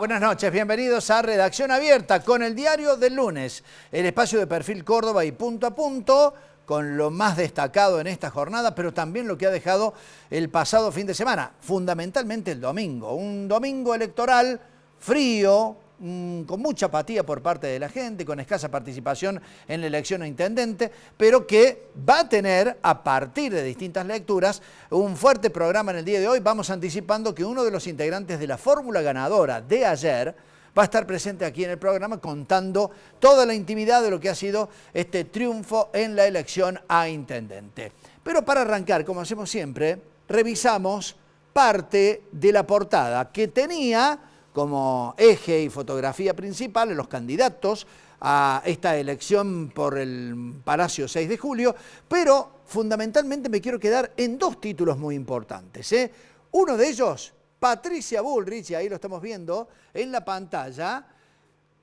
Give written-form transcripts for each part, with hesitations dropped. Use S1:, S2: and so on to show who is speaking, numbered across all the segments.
S1: Buenas noches, bienvenidos a Redacción Abierta con el diario del lunes, el espacio de Perfil Córdoba y Punto a Punto, con lo más destacado en esta jornada, pero también lo que ha dejado el pasado fin de semana, fundamentalmente el domingo. Un domingo electoral frío, con mucha apatía por parte de la gente, con escasa participación en la elección a intendente, pero que va a tener, a partir de distintas lecturas, un fuerte programa en el día de hoy. Vamos anticipando que uno de los integrantes de la fórmula ganadora de ayer va a estar presente aquí en el programa contando toda la intimidad de lo que ha sido este triunfo en la elección a intendente. Pero para arrancar, como hacemos siempre, revisamos parte de la portada que tenía como eje y fotografía principal a los candidatos a esta elección por el Palacio 6 de julio, pero fundamentalmente me quiero quedar en dos títulos muy importantes. Uno de ellos, Patricia Bullrich, y ahí lo estamos viendo en la pantalla,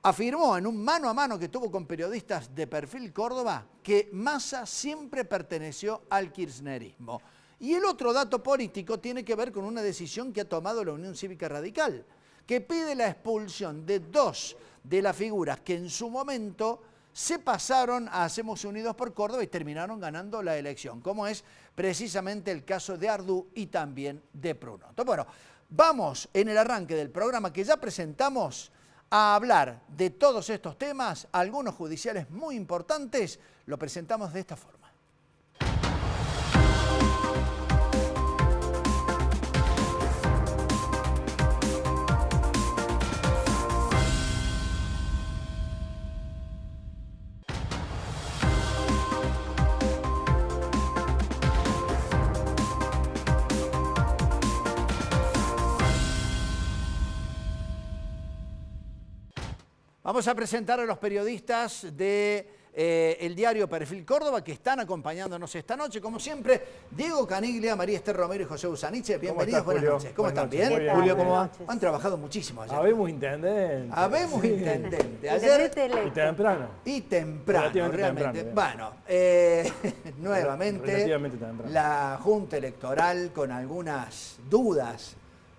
S1: afirmó en un mano a mano que tuvo con periodistas de Perfil Córdoba que Massa siempre perteneció al kirchnerismo. Y el otro dato político tiene que ver con una decisión que ha tomado la Unión Cívica Radical, que pide la expulsión de dos de las figuras que en su momento se pasaron a Hacemos Unidos por Córdoba y terminaron ganando la elección, como es precisamente el caso de Ardú y también de Pruno. Entonces, bueno, vamos en el arranque del programa que ya presentamos a hablar de todos estos temas, algunos judiciales muy importantes, lo presentamos de esta forma. Vamos a presentar a los periodistas de el diario Perfil Córdoba que están acompañándonos esta noche. Como siempre, Diego Caniglia, María Esther Romero y José Usaniche. Bienvenidos, buenas noches. ¿Cómo están? ¿Bien?
S2: Bien. Julio, ¿cómo va?
S1: Han trabajado muchísimo ayer.
S2: Habemos intendente.
S1: Habemos intendente. Ayer
S2: Y temprano.
S1: y temprano, realmente. Bueno, nuevamente
S2: Relativamente temprano.
S1: la Junta Electoral con algunas dudas.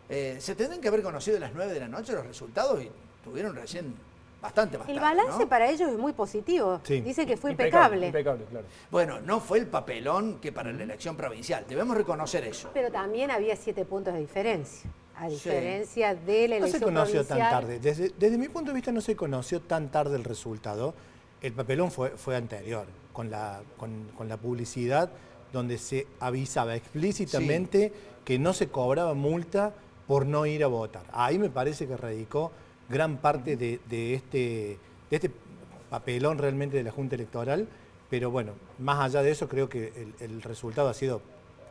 S1: Se tendrían que haber conocido a las 9 de la noche los resultados y tuvieron recién bastante,
S3: El balance,
S1: ¿no?
S3: para ellos es muy positivo.
S2: Sí.
S3: Dice que fue impecable.
S2: Impecable, claro.
S1: Bueno, no fue el papelón que para la elección provincial. Debemos reconocer eso.
S3: Pero también había 7 puntos de diferencia. A
S1: Sí.
S3: diferencia de la
S4: No
S3: elección
S4: se conoció tan
S3: provincial.
S4: tarde. Desde mi punto de vista no se conoció tan tarde el resultado. El papelón fue anterior, con la publicidad donde se avisaba explícitamente que no se cobraba multa por no ir a votar. Ahí me parece que radicó gran parte de este papelón realmente de la Junta Electoral, pero bueno, más allá de eso creo que el resultado ha sido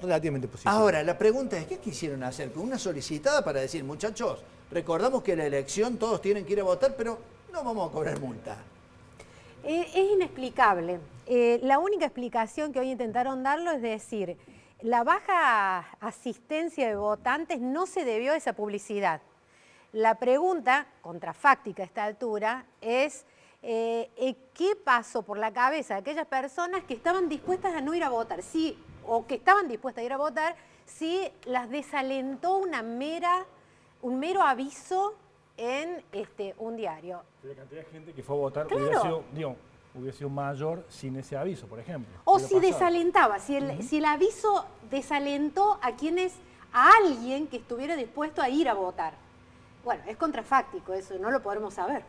S4: relativamente positivo.
S1: Ahora, la pregunta es, ¿qué quisieron hacer? ¿Con una solicitada para decir, muchachos, recordamos que la elección todos tienen que ir a votar, pero no vamos a cobrar multa?
S3: Es inexplicable. La única explicación que hoy intentaron darlo es decir, la baja asistencia de votantes no se debió a esa publicidad. La pregunta, contrafáctica a esta altura, es ¿qué pasó por la cabeza de aquellas personas que estaban dispuestas a no ir a votar? Sí, o que estaban dispuestas a ir a votar, si las desalentó un mero aviso en un diario.
S2: La cantidad de gente que fue a votar
S3: Claro.
S2: hubiera sido mayor sin ese aviso, por ejemplo.
S3: O
S2: Hubiera
S3: si
S2: pasado.
S3: desalentaba, si el aviso desalentó a alguien que estuviera dispuesto a ir a votar. Bueno, es contrafáctico eso, no lo podremos saber.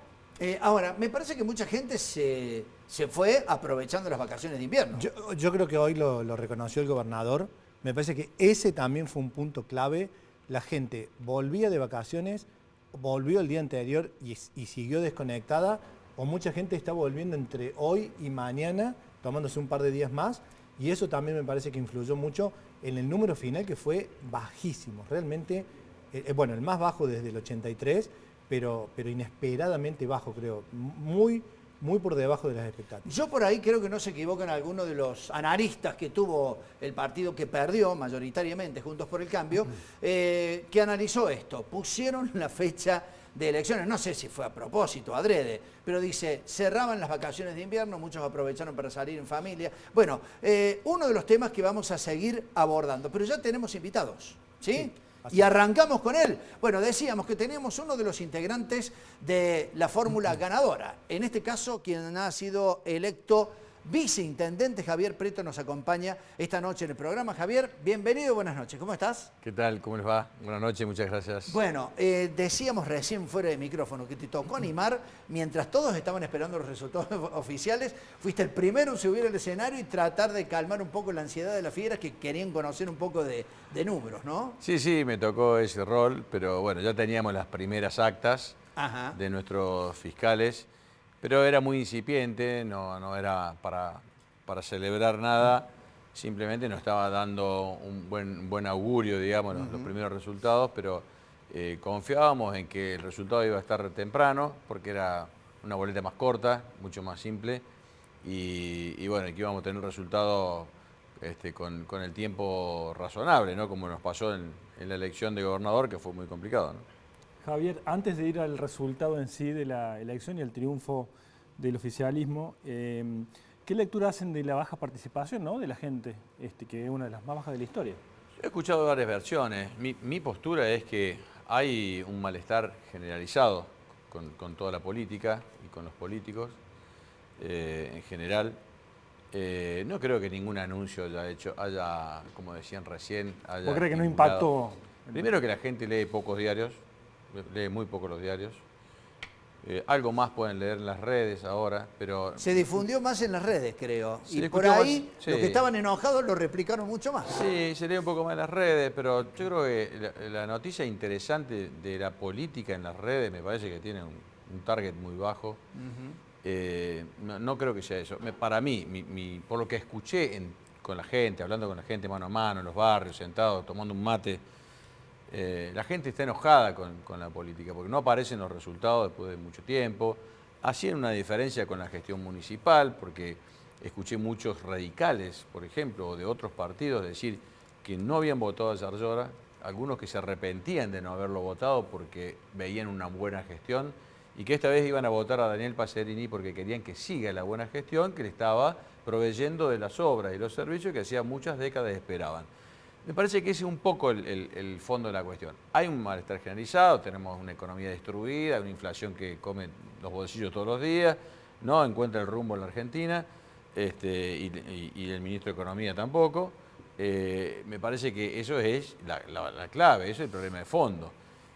S1: Ahora, me parece que mucha gente se fue aprovechando las vacaciones de invierno.
S4: Yo creo que hoy lo reconoció el gobernador. Me parece que ese también fue un punto clave. La gente volvía de vacaciones, volvió el día anterior y siguió desconectada, o mucha gente está volviendo entre hoy y mañana, tomándose un par de días más, y eso también me parece que influyó mucho en el número final, que fue bajísimo. Realmente, bueno, el más bajo desde el 83, pero inesperadamente bajo, creo. Muy por debajo de las expectativas.
S1: Yo por ahí creo que no se equivocan algunos de los analistas que tuvo el partido que perdió mayoritariamente, Juntos por el Cambio, que analizó esto. Pusieron la fecha de elecciones, no sé si fue a propósito, adrede, pero dice, cerraban las vacaciones de invierno, muchos aprovecharon para salir en familia. Bueno, uno de los temas que vamos a seguir abordando, pero ya tenemos invitados, ¿sí? Y arrancamos con él. Bueno, decíamos que teníamos uno de los integrantes de la fórmula ganadora. En este caso, quien ha sido electo viceintendente, Javier Prieto, nos acompaña esta noche en el programa. Javier, bienvenido, buenas noches. ¿Cómo estás?
S5: ¿Qué tal? ¿Cómo les va? Buenas noches, muchas gracias.
S1: Bueno, decíamos recién fuera de micrófono que te tocó animar mientras todos estaban esperando los resultados oficiales. Fuiste el primero en subir al escenario y tratar de calmar un poco la ansiedad de las fieras que querían conocer un poco de números, ¿no?
S5: Sí, me tocó ese rol, pero bueno, ya teníamos las primeras actas
S1: Ajá.
S5: de nuestros fiscales, pero era muy incipiente, no era para celebrar nada, simplemente nos estaba dando un buen augurio, digamos, los primeros resultados, pero confiábamos en que el resultado iba a estar temprano, porque era una boleta más corta, mucho más simple, y bueno, que íbamos a tener un resultado con el tiempo razonable, ¿no? Como nos pasó en la elección de gobernador, que fue muy complicado, ¿no?
S2: Javier, antes de ir al resultado en sí de la elección y el triunfo del oficialismo, ¿qué lectura hacen de la baja participación, ¿no?, de la gente, que es una de las más bajas de la historia?
S5: He escuchado varias versiones. Mi postura es que hay un malestar generalizado con toda la política y con los políticos en general. No creo que ningún anuncio haya, como decían recién, haya...
S2: ¿Vos crees que no
S5: estimulado.
S2: impactó?
S5: Primero que la gente lee pocos diarios, lee muy pocos los diarios. Algo más pueden leer en las redes ahora, pero...
S1: Se difundió más en las redes, creo.
S5: Se
S1: Y por
S5: escuchó
S1: ahí,
S5: más, sí.
S1: los que estaban enojados lo replicaron mucho más.
S5: Sí, se lee un poco más en las redes, pero yo creo que la noticia interesante de la política en las redes me parece que tiene un target muy bajo. No creo que sea eso. Para mí, por lo que escuché con la gente, hablando con la gente mano a mano, en los barrios, sentados, tomando un mate, la gente está enojada con la política, porque no aparecen los resultados después de mucho tiempo. Hacían una diferencia con la gestión municipal, porque escuché muchos radicales, por ejemplo, o de otros partidos, decir que no habían votado a Yarlora, algunos que se arrepentían de no haberlo votado porque veían una buena gestión, y que esta vez iban a votar a Daniel Pacerini porque querían que siga la buena gestión que le estaba proveyendo de las obras y los servicios que hacía muchas décadas esperaban. Me parece que ese es un poco el fondo de la cuestión. Hay un malestar generalizado, tenemos una economía destruida, una inflación que come los bolsillos todos los días, no encuentra el rumbo en la Argentina, y el ministro de Economía tampoco. Me parece que eso es la clave, eso es el problema de fondo.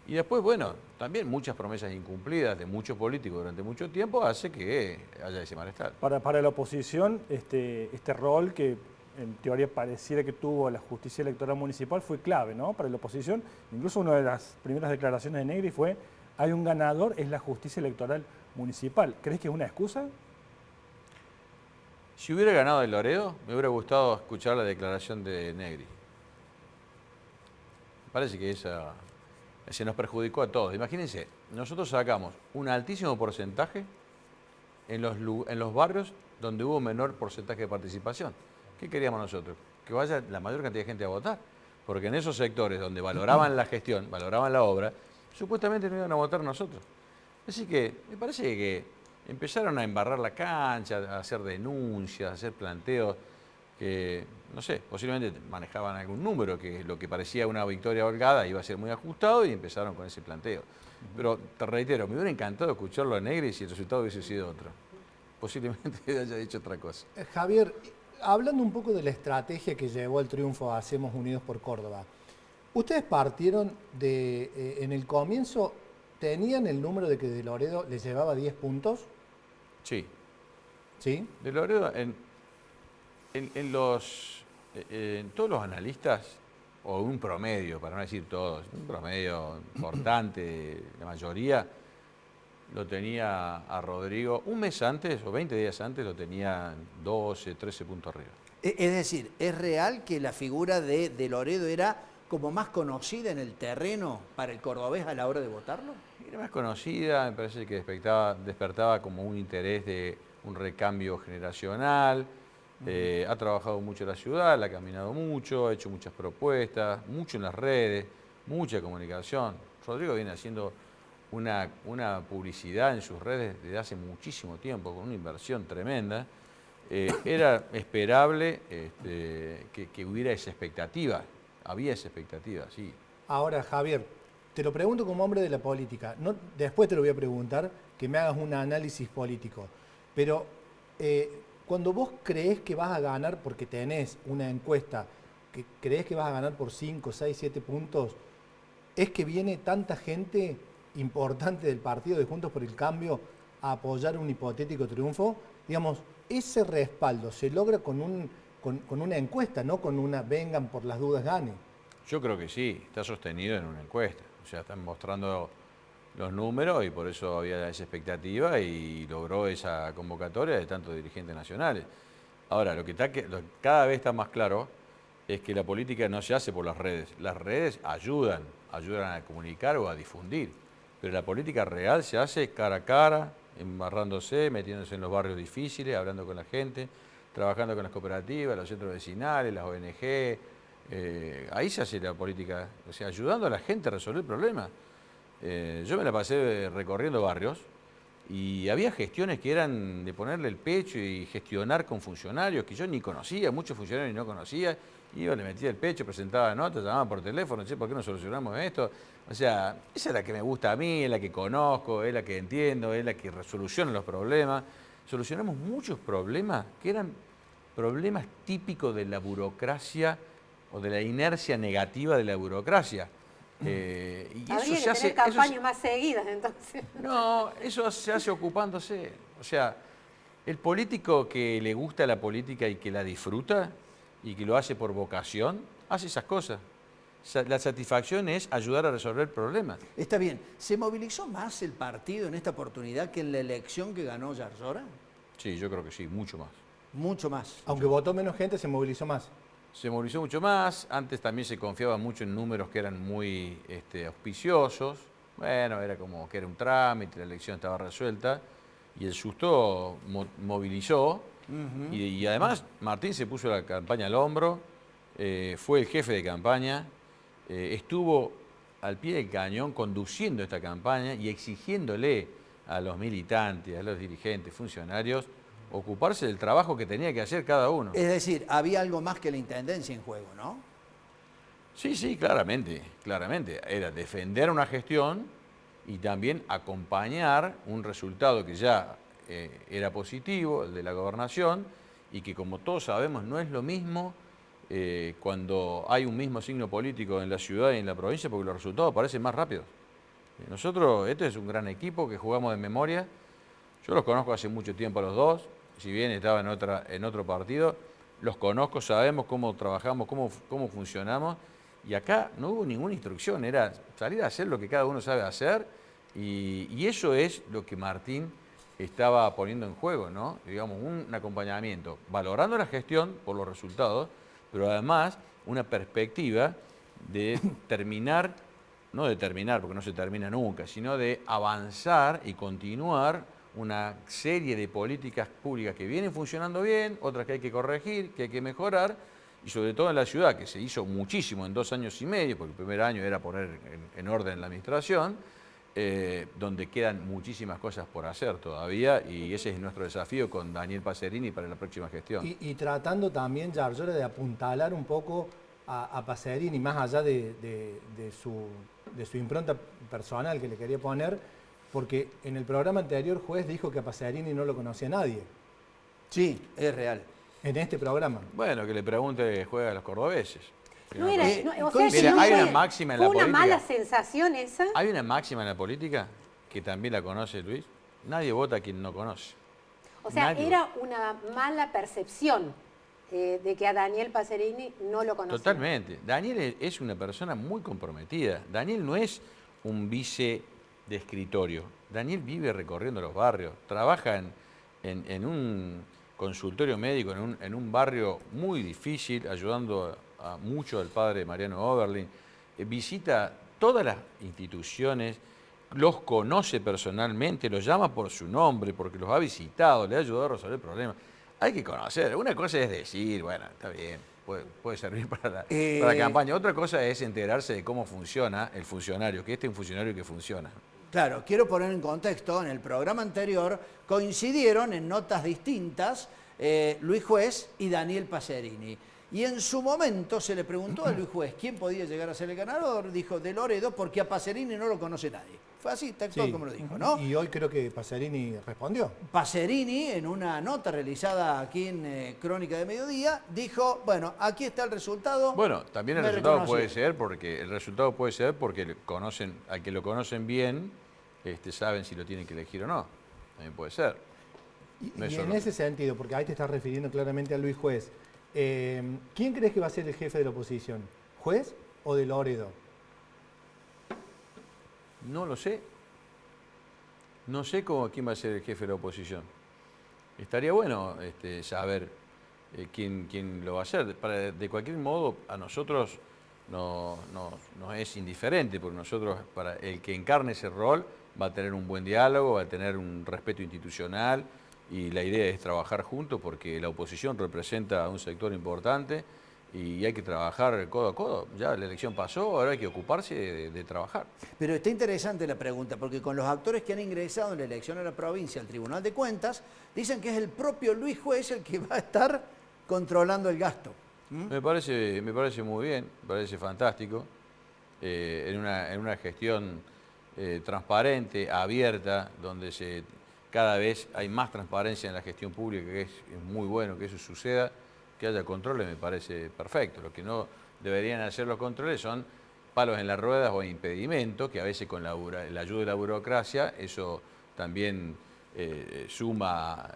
S5: Y después, bueno, también muchas promesas incumplidas de muchos políticos durante mucho tiempo hace que haya ese malestar.
S2: Para la oposición, este rol que en teoría pareciera que tuvo la justicia electoral municipal fue clave, ¿no?, para la oposición. Incluso una de las primeras declaraciones de Negri fue: hay un ganador, es la justicia electoral municipal. ¿Crees que es una excusa?
S5: Si hubiera ganado el Loredo, me hubiera gustado escuchar la declaración de Negri. Me parece que se nos perjudicó a todos. Imagínense, nosotros sacamos un altísimo porcentaje en los barrios donde hubo menor porcentaje de participación. ¿Qué queríamos nosotros? Que vaya la mayor cantidad de gente a votar. Porque en esos sectores donde valoraban la gestión, valoraban la obra, supuestamente no iban a votar nosotros. Así que me parece que empezaron a embarrar la cancha, a hacer denuncias, a hacer planteos que, no sé, posiblemente manejaban algún número, que lo que parecía una victoria holgada iba a ser muy ajustado, y empezaron con ese planteo. Pero te reitero, me hubiera encantado escucharlo a Negri si el resultado hubiese sido otro. Posiblemente haya dicho otra cosa.
S4: Javier, hablando un poco de la estrategia que llevó al triunfo a Hacemos Unidos por Córdoba, ustedes partieron de, en el comienzo, ¿tenían el número de que De Loredo les llevaba 10 puntos?
S5: Sí.
S4: ¿Sí?
S5: De Loredo, en todos los analistas, o un promedio, para no decir todos, un promedio importante, la mayoría, lo tenía a Rodrigo un mes antes o 20 días antes, lo tenía 12, 13 puntos arriba.
S1: Es decir, ¿es real que la figura de Loredo era como más conocida en el terreno para el cordobés a la hora de votarlo?
S5: Era más conocida, me parece que despertaba como un interés de un recambio generacional. Ha trabajado mucho en la ciudad, la ha caminado mucho, ha hecho muchas propuestas, mucho en las redes, mucha comunicación. Rodrigo viene haciendo una publicidad en sus redes desde hace muchísimo tiempo, con una inversión tremenda. Era esperable que hubiera esa expectativa, había esa expectativa, sí.
S4: Ahora, Javier, te lo pregunto como hombre de la política. Después te lo voy a preguntar, que me hagas un análisis político. Pero cuando vos creés que vas a ganar, porque tenés una encuesta, que creés que vas a ganar por 5, 6, 7 puntos, ¿es que viene tanta gente importante del partido de Juntos por el Cambio a apoyar un hipotético triunfo? Digamos, ese respaldo se logra con una encuesta, no con una vengan por las dudas gane.
S5: Yo creo que sí, está sostenido en una encuesta. O sea, están mostrando los números y por eso había esa expectativa y logró esa convocatoria de tantos dirigentes nacionales. Ahora, lo que cada vez está más claro es que la política no se hace por las redes. Las redes ayudan a comunicar o a difundir, pero la política real se hace cara a cara, embarrándose, metiéndose en los barrios difíciles, hablando con la gente, trabajando con las cooperativas, los centros vecinales, las ONG. Ahí se hace la política, o sea, ayudando a la gente a resolver problemas. Yo me la pasé recorriendo barrios y había gestiones que eran de ponerle el pecho y gestionar con funcionarios que yo ni conocía, muchos funcionarios no conocía. Iba, le metía el pecho, presentaba notas, llamaba por teléfono, che, ¿por qué no solucionamos esto? O sea, esa es la que me gusta a mí, es la que conozco, es la que entiendo, es la que soluciona los problemas. Solucionamos muchos problemas que eran problemas típicos de la burocracia o de la inercia negativa de la burocracia.
S3: Y habría que tener campañas más seguidas, entonces.
S5: No, eso se hace ocupándose. O sea, el político que le gusta la política y que la disfruta y que lo hace por vocación, hace esas cosas. La satisfacción es ayudar a resolver problemas.
S1: Está bien. ¿Se movilizó más el partido en esta oportunidad que en la elección que ganó Yarzora?
S5: Sí, yo creo que sí, mucho más.
S1: Mucho más.
S4: Aunque votó menos gente, se movilizó más.
S5: Se movilizó mucho más, antes también se confiaba mucho en números que eran muy auspiciosos. Bueno, era como que era un trámite, la elección estaba resuelta y el susto movilizó. Y además Martín se puso la campaña al hombro, fue el jefe de campaña, estuvo al pie del cañón conduciendo esta campaña y exigiéndole a los militantes, a los dirigentes, funcionarios, ocuparse del trabajo que tenía que hacer cada uno.
S1: Es decir, había algo más que la intendencia en juego, ¿no?
S5: Sí, claramente. Era defender una gestión y también acompañar un resultado que ya era positivo, el de la gobernación, y que como todos sabemos no es lo mismo cuando hay un mismo signo político en la ciudad y en la provincia, porque los resultados parecen más rápidos. Nosotros, este es un gran equipo que jugamos de memoria. Yo los conozco hace mucho tiempo a los dos, si bien estaba en otro partido, los conozco, sabemos cómo trabajamos, cómo funcionamos, y acá no hubo ninguna instrucción, era salir a hacer lo que cada uno sabe hacer, y eso es lo que Martín estaba poniendo en juego, ¿no? Digamos, un acompañamiento, valorando la gestión por los resultados, pero además una perspectiva de terminar, no de terminar, porque no se termina nunca, sino de avanzar y continuar una serie de políticas públicas que vienen funcionando bien, otras que hay que corregir, que hay que mejorar, y sobre todo en la ciudad, que se hizo muchísimo en 2 años y medio, porque el primer año era poner en orden la administración, donde quedan muchísimas cosas por hacer todavía, y ese es nuestro desafío con Daniel Pacerini para la próxima gestión.
S4: Y tratando también, Yarzora, de apuntalar un poco a Pacerini, más allá de su impronta personal que le quería poner, porque en el programa anterior Juez dijo que a Pacerini no lo conocía nadie.
S1: Sí, es real.
S4: En este programa.
S5: Bueno, que le pregunte Juez a los cordobeses.
S3: No era, o sea,
S5: mira,
S3: que no
S5: hay
S3: fue,
S5: una máxima en la
S3: fue una
S5: política.
S3: mala sensación esa.
S5: Hay una máxima en la política, que también la conoce Luis, nadie vota a quien no conoce.
S3: O sea,
S5: Nadie.
S3: era una mala percepción de que a Daniel Pacerini no lo conocía.
S5: Totalmente. Daniel es una persona muy comprometida. Daniel no es un vice de escritorio. Daniel vive recorriendo los barrios, trabaja en un consultorio médico, en un barrio muy difícil, ayudando mucho al padre Mariano Oberlin. Visita todas las instituciones, los conoce personalmente, los llama por su nombre, porque los ha visitado, le ha ayudado a resolver problemas. Hay que conocer. Una cosa es decir, bueno, está bien, puede servir para la campaña. Otra cosa es enterarse de cómo funciona el funcionario, que este es un funcionario que funciona.
S1: Claro, quiero poner en contexto, en el programa anterior coincidieron en notas distintas Luis Juez y Daniel Pacerini. Y en su momento se le preguntó a Luis Juez quién podía llegar a ser el ganador. Dijo de Loredo porque a Pacerini no lo conoce nadie. Fue así, textual
S4: Sí.
S1: como lo dijo, ¿no?
S4: Y hoy creo que Pacerini respondió.
S1: Pacerini, en una nota realizada aquí en Crónica de Mediodía, dijo, bueno, aquí está el resultado.
S5: Bueno, también el
S1: Me
S5: resultado
S1: reconoció.
S5: puede ser porque al que lo conocen bien, saben si lo tienen que elegir o no. También puede ser.
S4: Y
S5: No es
S4: en
S5: solo-
S4: ese sentido, porque ahí te estás refiriendo claramente a Luis Juez, ¿quién crees que va a ser el jefe de la oposición? ¿Juez o de Loredo?
S5: No lo sé. No sé quién va a ser el jefe de la oposición. Estaría bueno saber quién lo va a hacer. De cualquier modo, a nosotros nos es indiferente, porque nosotros, para el que encarne ese rol, va a tener un buen diálogo, va a tener un respeto institucional, y la idea es trabajar juntos porque la oposición representa a un sector importante y hay que trabajar codo a codo. Ya la elección pasó, ahora hay que ocuparse de trabajar.
S1: Pero está interesante la pregunta, porque con los actores que han ingresado en la elección a la provincia al Tribunal de Cuentas, dicen que es el propio Luis Juez el que va a estar controlando el gasto.
S5: Me parece muy bien, me parece fantástico, en una gestión transparente, abierta, donde cada vez hay más transparencia en la gestión pública, que es muy bueno que eso suceda, que haya controles me parece perfecto. Lo que no deberían hacer los controles son palos en las ruedas o impedimentos, que a veces con la ayuda de la burocracia eso también suma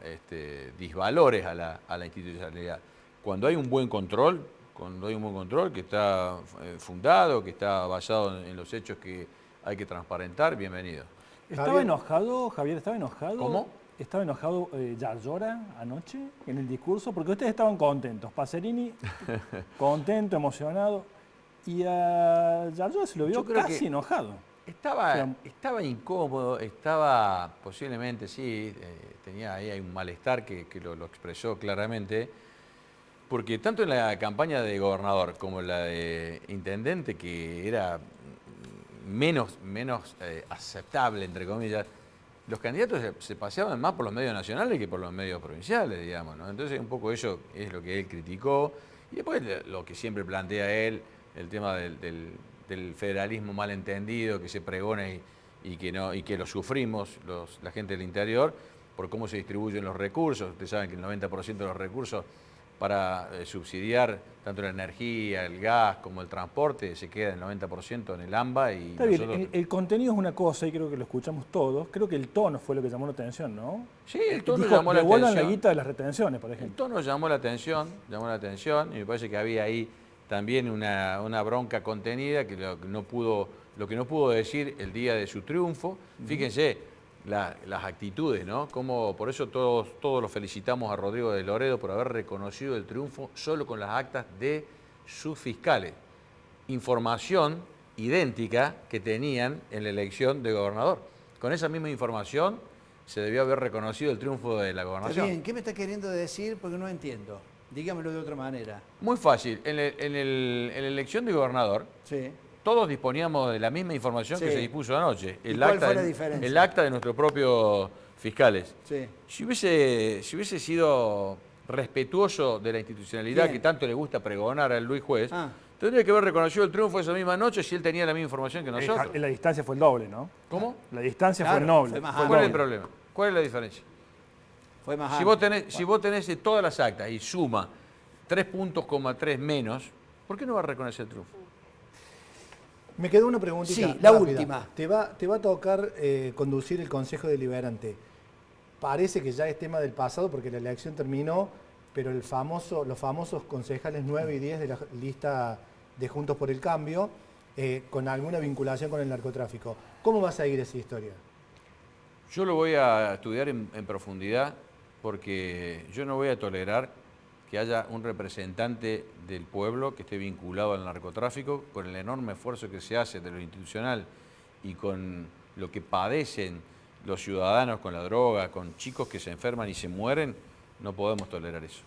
S5: disvalores a la institucionalidad. Cuando hay un buen control que está fundado, que está basado en los hechos que hay que transparentar, bienvenido.
S2: ¿Estaba
S4: Javier.
S2: enojado, Javier? ¿Estaba enojado?
S5: ¿Cómo?
S2: ¿Estaba enojado Yarlora anoche en el discurso? Porque ustedes estaban contentos. Pacerini, contento, emocionado. Y a Yarlora se lo vio
S5: Yo creo
S2: casi
S5: que
S2: enojado.
S5: Estaba incómodo, estaba posiblemente, sí, tenía ahí hay un malestar que lo expresó claramente, porque tanto en la campaña de gobernador como en la de intendente, que era menos aceptable, entre comillas, los candidatos se paseaban más por los medios nacionales que por los medios provinciales, digamos, ¿no? Entonces un poco eso es lo que él criticó, y después lo que siempre plantea él, el tema del federalismo malentendido que se pregona y que lo sufrimos la gente del interior por cómo se distribuyen los recursos. Ustedes saben que el 90% de los recursos para subsidiar tanto la energía, el gas como el transporte se queda el 90% en el AMBA. Y
S2: Está bien,
S5: nosotros...
S2: el contenido es una cosa y creo que lo escuchamos todos. Creo que el tono fue lo que llamó la atención, ¿no?
S5: Sí, el tono
S2: Dijo,
S5: llamó la
S2: devuelvan la
S5: atención.
S2: guita de las retenciones, por
S5: El
S2: ejemplo.
S5: tono llamó la atención, y me parece que había ahí también una bronca contenida que lo que no pudo decir el día de su triunfo. Fíjense las actitudes, ¿no? Por eso todos lo felicitamos a Rodrigo de Loredo por haber reconocido el triunfo solo con las actas de sus fiscales. Información idéntica que tenían en la elección de gobernador. Con esa misma información se debió haber reconocido el triunfo de la
S1: Está
S5: gobernación.
S1: bien, ¿qué me está queriendo decir? Porque no entiendo. Dígamelo de otra manera.
S5: Muy fácil. En la elección de gobernador,
S1: Sí.
S5: todos disponíamos de la misma información que
S1: Sí.
S5: se dispuso anoche.
S1: ¿Y cuál fue la diferencia?
S5: El acta de nuestros propios fiscales.
S1: Sí.
S5: Si hubiese sido respetuoso de la institucionalidad
S1: Bien.
S5: que tanto le gusta pregonar al Luis Juez,
S1: Ah.
S5: tendría que haber reconocido el triunfo esa misma noche si él tenía la misma información que nosotros.
S2: La distancia fue el doble, ¿no?
S5: ¿Cómo?
S2: La distancia
S1: Claro,
S2: fue noble.
S1: fue más
S2: fue el
S5: ¿Cuál es el
S2: doble.
S5: problema? ¿Cuál es la diferencia?
S1: Fue más
S5: Si
S1: amplio.
S5: vos tenés todas las actas y suma 3,3 puntos menos, ¿por qué no va a reconocer el triunfo?
S4: Me quedó una preguntita.
S1: Sí, la
S4: rápida.
S1: última.
S4: Te va a tocar conducir el Consejo Deliberante. Parece que ya es tema del pasado porque la elección terminó, pero los famosos concejales 9 y 10 de la lista de Juntos por el Cambio, con alguna vinculación con el narcotráfico. ¿Cómo va a seguir esa historia?
S5: Yo lo voy a estudiar en profundidad porque yo no voy a tolerar que haya un representante del pueblo que esté vinculado al narcotráfico, con el enorme esfuerzo que se hace de lo institucional y con lo que padecen los ciudadanos con la droga, con chicos que se enferman y se mueren, no podemos tolerar eso.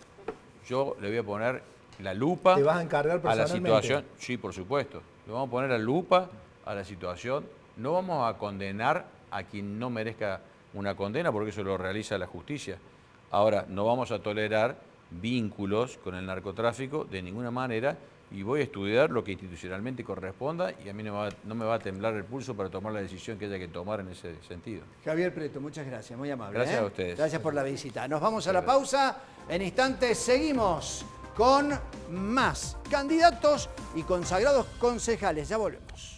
S5: Yo le voy a poner la lupa
S4: ¿Te vas a encargar
S5: a la
S4: personalmente?
S5: situación. Sí, por supuesto. Le vamos a poner la lupa a la situación. No vamos a condenar a quien no merezca una condena, porque eso lo realiza la justicia. Ahora, no vamos a tolerar vínculos con el narcotráfico de ninguna manera, y voy a estudiar lo que institucionalmente corresponda, y a mí no me va a temblar el pulso para tomar la decisión que haya que tomar en ese sentido.
S1: Javier Preto, muchas gracias, muy amable.
S5: Gracias a ustedes.
S1: Gracias por la visita. Nos vamos a la pausa. En instantes seguimos con más candidatos y consagrados concejales. Ya volvemos.